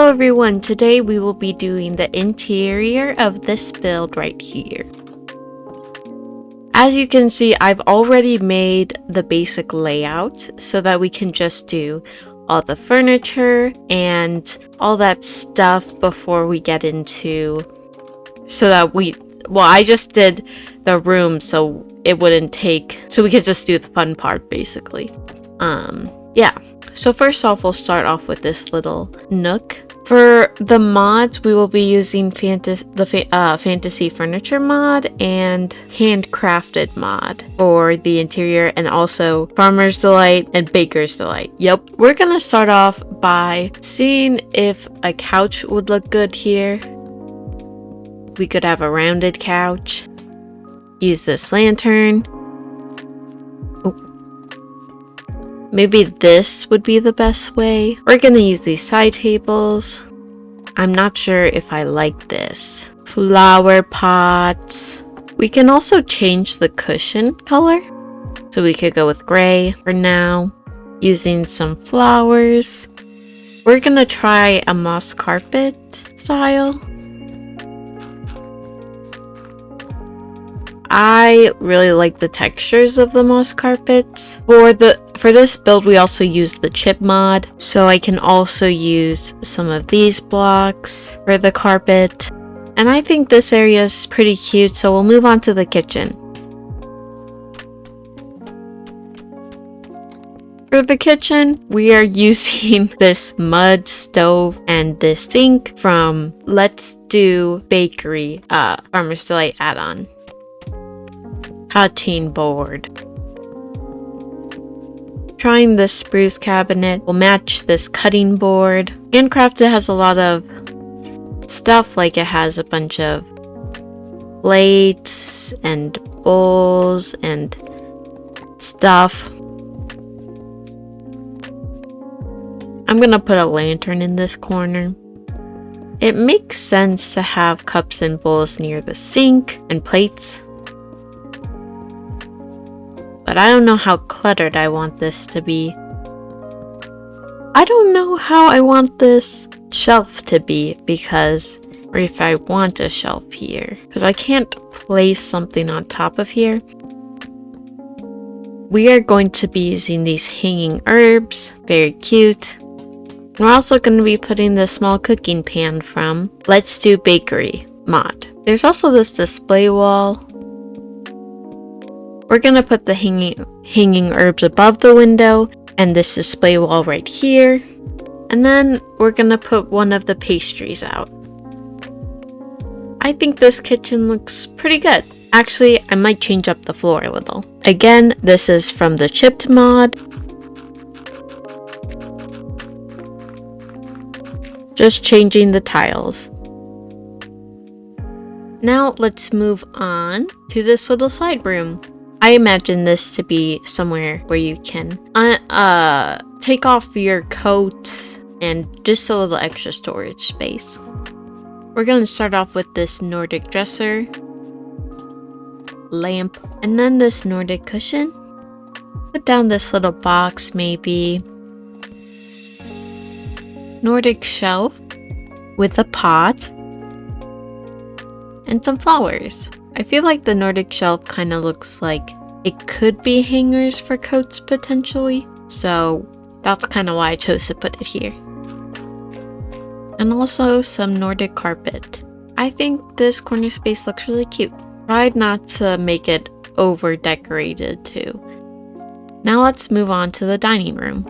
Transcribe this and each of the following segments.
Hello everyone, today we will be doing the interior of this build right here. As you can see, I've already made the basic layout so that we can just do all the furniture and all that stuff before we get into, I just did the room so it wouldn't take, so we could just do the fun part basically. Yeah. So first off, we'll start off with this little nook. For the mods, we will be using Fantasy Furniture mod and Handcrafted mod for the interior, and also Farmer's Delight and Baker's Delight. Yep. We're gonna start off by seeing if a couch would look good here. We could have a rounded couch. Use this lantern. Maybe this would be the best way. We're gonna use these side tables. I'm not sure if I like this. Flower pots. We can also change the cushion color. So we could go with gray for now. Using some flowers. We're gonna try a moss carpet style. I really like the textures of the moss carpets. For this build, we also use the chip mod, so I can also use some of these blocks for the carpet. And I think this area is pretty cute, so we'll move on to the kitchen. For the kitchen, we are using this mud stove and this sink from Let's Do Bakery, Farmer's Delight add-on. Cutting board. Trying this spruce cabinet will match this cutting board. Handcrafted has a lot of stuff, like it has a bunch of plates and bowls and stuff. I'm gonna put a lantern in this corner. It makes sense to have cups and bowls near the sink and plates. But I don't know how cluttered I want this to be. I don't know how I want this shelf to be, or if I want a shelf here, because I can't place something on top of here. We are going to be using these hanging herbs, very cute. We're also going to be putting the small cooking pan from Let's Do Bakery mod. There's also this display wall. We're gonna put the hanging herbs above the window and this display wall right here. And then we're gonna put one of the pastries out. I think this kitchen looks pretty good. Actually, I might change up the floor a little. Again, this is from the chipped mod. Just changing the tiles. Now let's move on to this little side room. I imagine this to be somewhere where you can take off your coats and just a little extra storage space. We're going to start off with this Nordic dresser, lamp, and then this Nordic cushion. Put down this little box maybe. Nordic shelf with a pot and some flowers. I feel like the Nordic shelf kind of looks like it could be hangers for coats potentially, so that's kind of why I chose to put it here. And also some Nordic carpet. I think this corner space looks really cute. Tried not to make it over decorated too. Now let's move on to the dining room.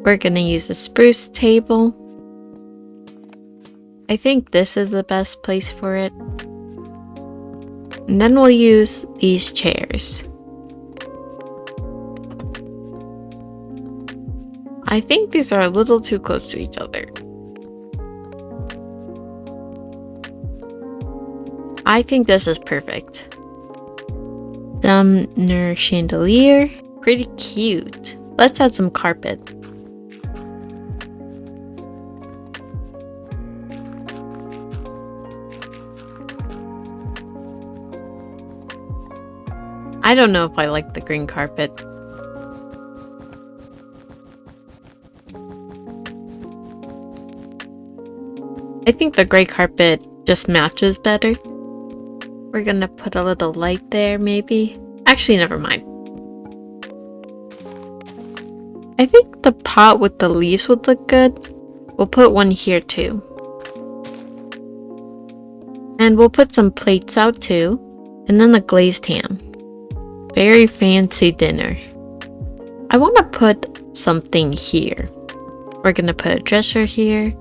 We're gonna use a spruce table. I think this is the best place for it. And then we'll use these chairs. I think these are a little too close to each other. I think this is perfect. Sumner chandelier. Pretty cute. Let's add some carpet. I don't know if I like the green carpet. I think the gray carpet just matches better. We're gonna put a little light there, maybe. Actually, never mind. I think the pot with the leaves would look good. We'll put one here too. And we'll put some plates out too. And then the glazed ham. Very fancy dinner. I want to put something here. We're gonna put a dresser here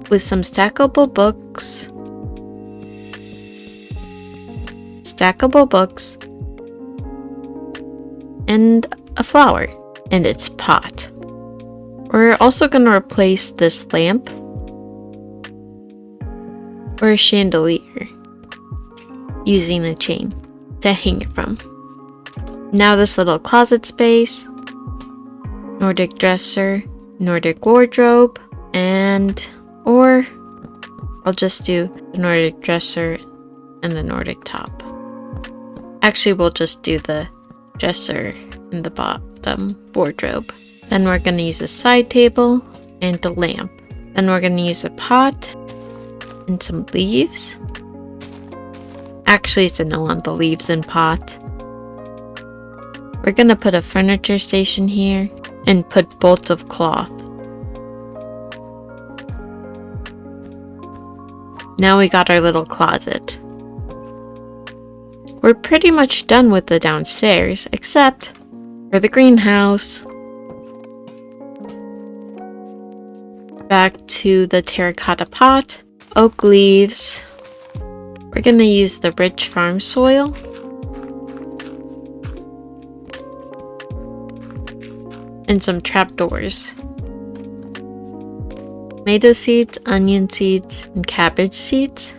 with some stackable books. And a flower and its pot. We're also gonna replace this lamp or a chandelier using a chain to hang it from. Now this little closet space, Nordic dresser, Nordic wardrobe, or I'll just do the Nordic dresser and the Nordic top. Actually, we'll just do the dresser and the bottom wardrobe. Then we're gonna use a side table and a lamp. Then we're gonna use a pot and some leaves. Actually, it's a no on the leaves and pot. We're gonna put a furniture station here and put bolts of cloth. Now we got our little closet. We're pretty much done with the downstairs, except for the greenhouse. Back to the terracotta pot, oak leaves. We're gonna use the rich farm soil. And some trapdoors. Tomato seeds, onion seeds, and cabbage seeds.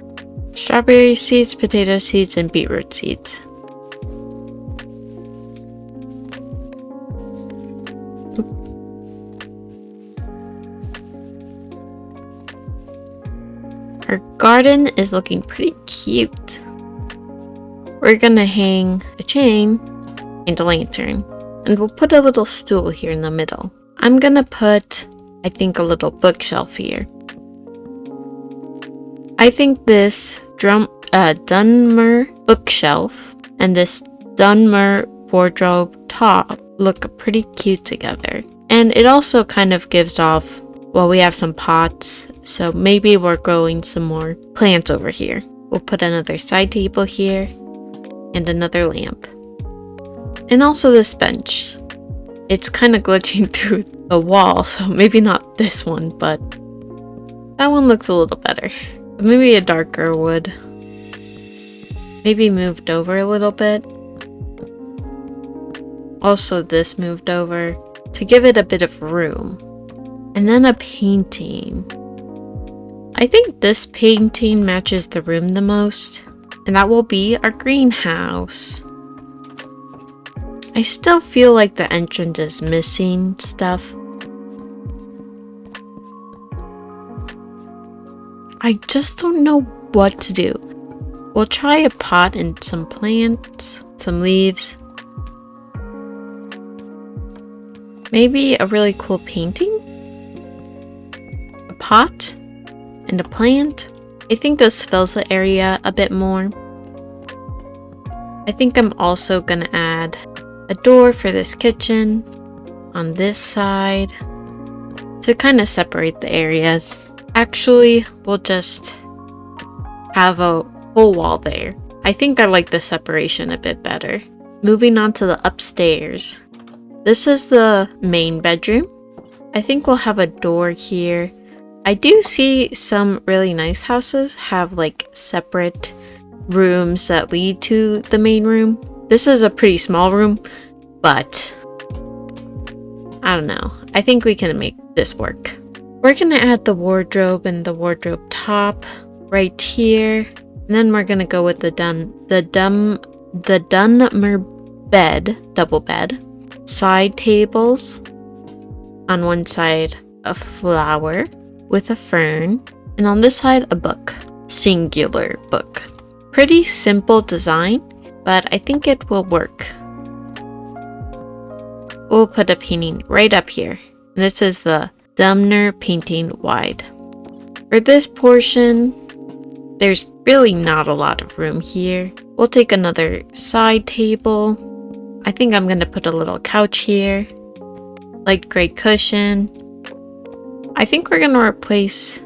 Strawberry seeds, potato seeds, and beetroot seeds. Our garden is looking pretty cute. We're gonna hang a chain and a lantern. And we'll put a little stool here in the middle. I'm gonna put, I think, a little bookshelf here. I think this Dunmer bookshelf and this Dunmer wardrobe top look pretty cute together. And it also kind of gives off, well, we have some pots, so maybe we're growing some more plants over here. We'll put another side table here and another lamp. And also this bench. It's kind of glitching through the wall, so maybe not this one, but that one looks a little better. Maybe a darker wood. Maybe moved over a little bit. Also this moved over to give it a bit of room. And then a painting. I think this painting matches the room the most, and that will be our greenhouse. I still feel like the entrance is missing stuff. I just don't know what to do. We'll try a pot and some plants, some leaves. Maybe a really cool painting? A pot and a plant. I think this fills the area a bit more. I think I'm also gonna add a door for this kitchen on this side to kind of separate the areas. Actually, we'll just have a whole wall there. I think I like the separation a bit better. Moving on to the upstairs. This is the main bedroom. I think we'll have a door here. I do see some really nice houses have like separate rooms that lead to the main room. This is a pretty small room, but I don't know. I think we can make this work. We're gonna add the wardrobe and the wardrobe top right here. And then we're gonna go with the Dunmer bed, double bed. Side tables. On one side, a flower with a fern. And on this side, a book. Singular book. Pretty simple design, but I think it will work. We'll put a painting right up here. This is the Dumner painting wide. For this portion, there's really not a lot of room here. We'll take another side table. I think I'm gonna put a little couch here. Light gray cushion. I think we're gonna replace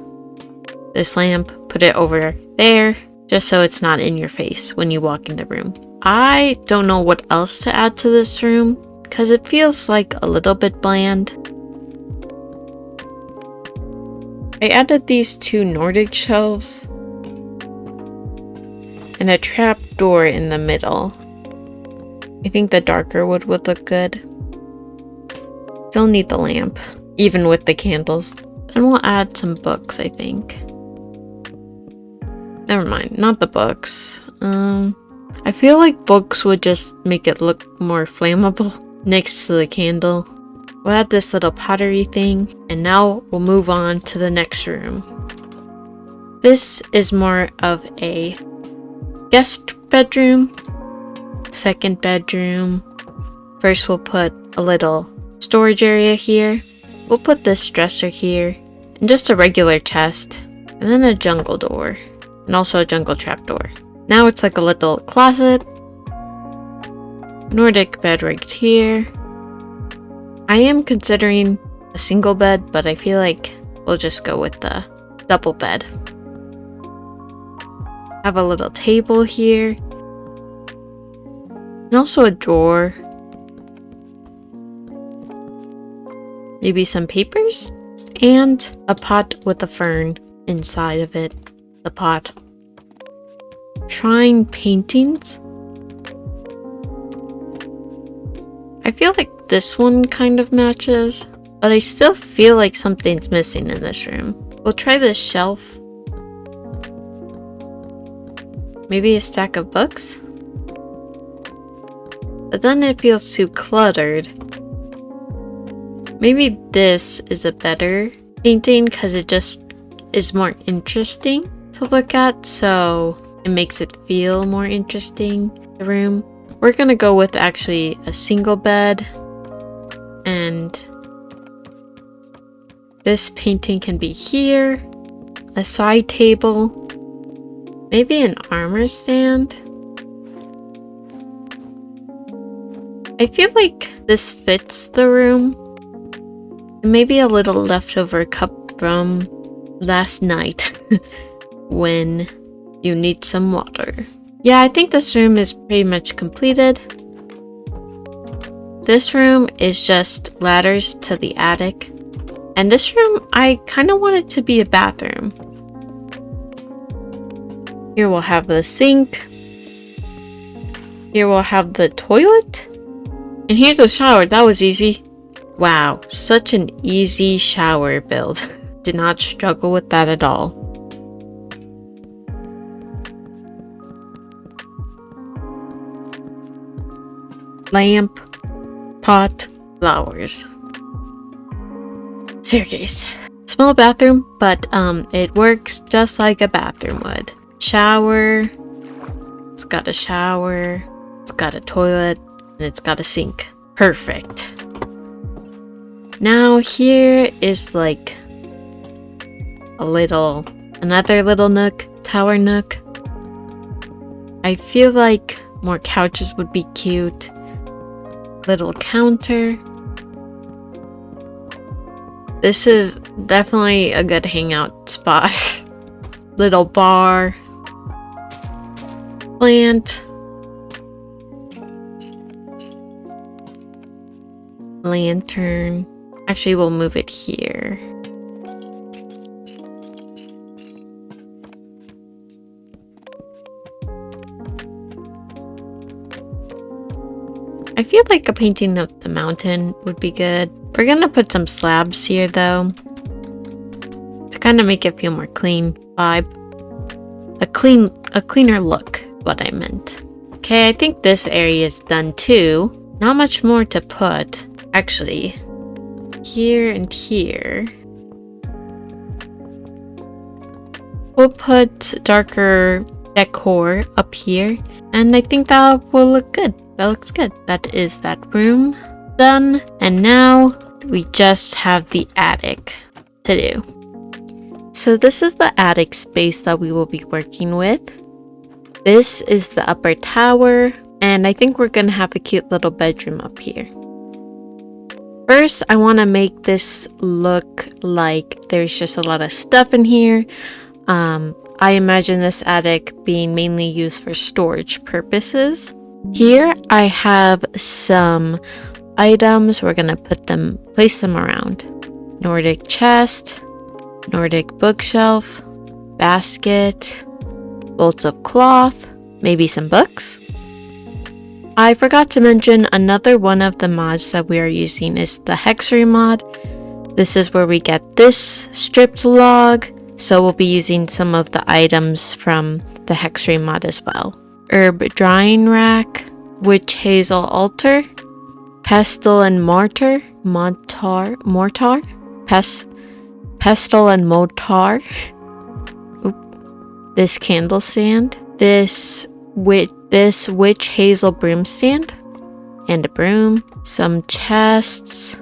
this lamp, put it over there, just so it's not in your face when you walk in the room. I don't know what else to add to this room, because it feels like a little bit bland. I added these 2 Nordic shelves and a trap door in the middle. I think the darker wood would look good. Still need the lamp, even with the candles. And we'll add some books, I think. Never mind, not the books. I feel like books would just make it look more flammable next to the candle. We'll add this little pottery thing, and now we'll move on to the next room. This is more of a guest bedroom, second bedroom. First we'll put a little storage area here. We'll put this dresser here, and just a regular chest, and then a jungle door, and also a jungle trap door. Now it's like a little closet. Nordic bed right here. I am considering a single bed, but I feel like we'll just go with the double bed. Have a little table here. And also a drawer. Maybe some papers? And a pot with a fern inside of it. The pot. Trying paintings. I feel like this one kind of matches, but I still feel like something's missing in this room. We'll try this shelf. Maybe a stack of books? But then it feels too cluttered. Maybe this is a better painting because it just is more interesting to look at, so it makes it feel more interesting, the room. We're gonna go with actually a single bed, and this painting can be here, a side table, maybe an armor stand. I feel like this fits the room, and maybe a little leftover cup from last night when you need some water. Yeah, I think this room is pretty much completed. This room is just ladders to the attic. And this room, I kind of want it to be a bathroom. Here we'll have the sink. Here we'll have the toilet. And here's the shower. That was easy. Wow, such an easy shower build. Did not struggle with that at all. Lamp, pot, flowers. Staircase. Small bathroom, but it works just like a bathroom would. Shower. It's got a shower. It's got a toilet, and it's got a sink. Perfect. Now here is like another little nook, tower nook. I feel like more couches would be cute. Little counter. This is definitely a good hangout spot. Little bar. Plant. Lantern. Actually, we'll move it here. I feel like a painting of the mountain would be good. We're gonna put some slabs here though, to kind of make it feel more clean vibe. A cleaner look, what I meant. Okay, I think this area is done too. Not much more to put. Actually, here and here. We'll put darker decor up here, and I think that will look good. That looks good. That is that room done. And now we just have the attic to do. So this is the attic space that we will be working with. This is the upper tower, and I think we're gonna have a cute little bedroom up here. First, I want to make this look like there's just a lot of stuff in here. I imagine this attic being mainly used for storage purposes. Here I have some items. We're gonna place them around. Nordic chest, Nordic bookshelf, basket, bolts of cloth, maybe some books. I forgot to mention another one of the mods that we are using is the hexery mod. This is where we get this stripped log, so we'll be using some of the items from the hexery mod as well. Herb drying rack, witch hazel altar, pestle and mortar, pestle and mortar. This candle stand, this witch hazel broom stand, and a broom, some chests.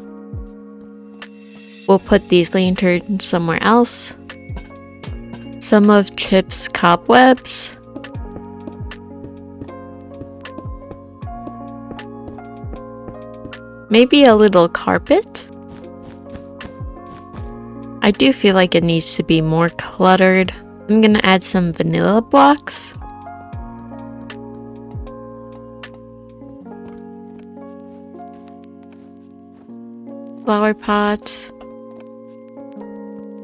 We'll put these lanterns somewhere else. Some of Chip's cobwebs. Maybe a little carpet. I do feel like it needs to be more cluttered. I'm gonna add some vanilla blocks. Flower pots.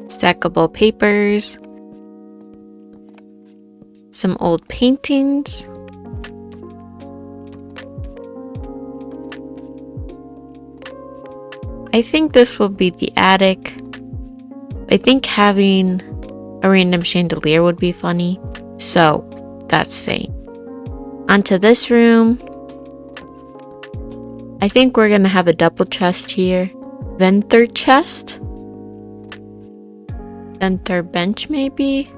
Stackable papers. Some old paintings. I think this will be the attic. I think having a random chandelier would be funny. So, that's staying. Onto this room. I think we're gonna have a double chest here. Venter chest. Venter bench maybe.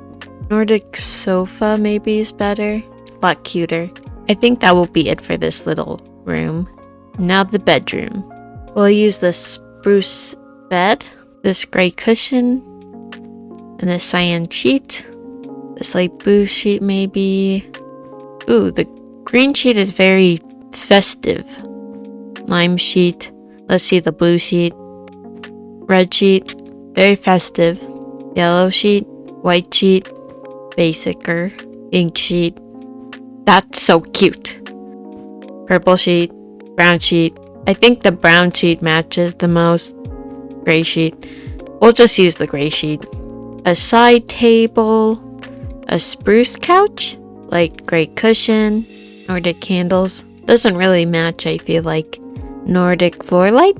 Nordic sofa maybe is better. A lot cuter. I think that will be it for this little room. Now the bedroom. We'll use this spruce bed, this gray cushion, and this cyan sheet. This light blue sheet maybe. Ooh, the green sheet is very festive. Lime sheet. Let's see the blue sheet. Red sheet. Very festive. Yellow sheet. White sheet. Basicer. Pink sheet. That's so cute. Purple sheet. Brown sheet. I think the brown sheet matches the most. Gray sheet. We'll just use the gray sheet. A side table. A spruce couch. Light gray cushion. Nordic candles. Doesn't really match, I feel like. Nordic floor light.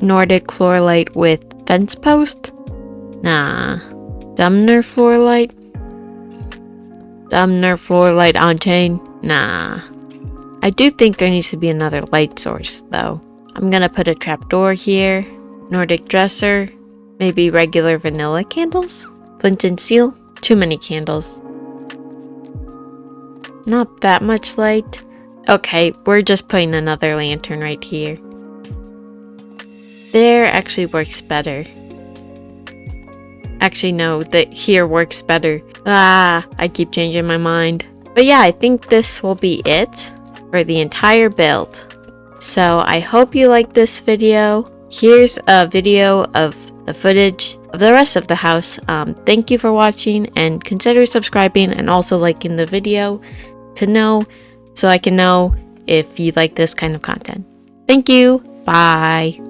Nordic floor light with fence post. Nah. Dumner floor light. Dumner floor light on chain. Nah. I do think there needs to be another light source, though. I'm gonna put a trapdoor here. Nordic dresser. Maybe regular vanilla candles. Flint and steel. Too many candles. Not that much light. Okay, we're just putting another lantern right here. There actually works better. Actually, no, that here works better. I keep changing my mind. But yeah, I think this will be it for the entire build. So I hope you liked this video. Here's a video of the footage of the rest of the house. Thank you for watching, and consider subscribing and also liking the video so I can know if you like this kind of content. Thank you. Bye.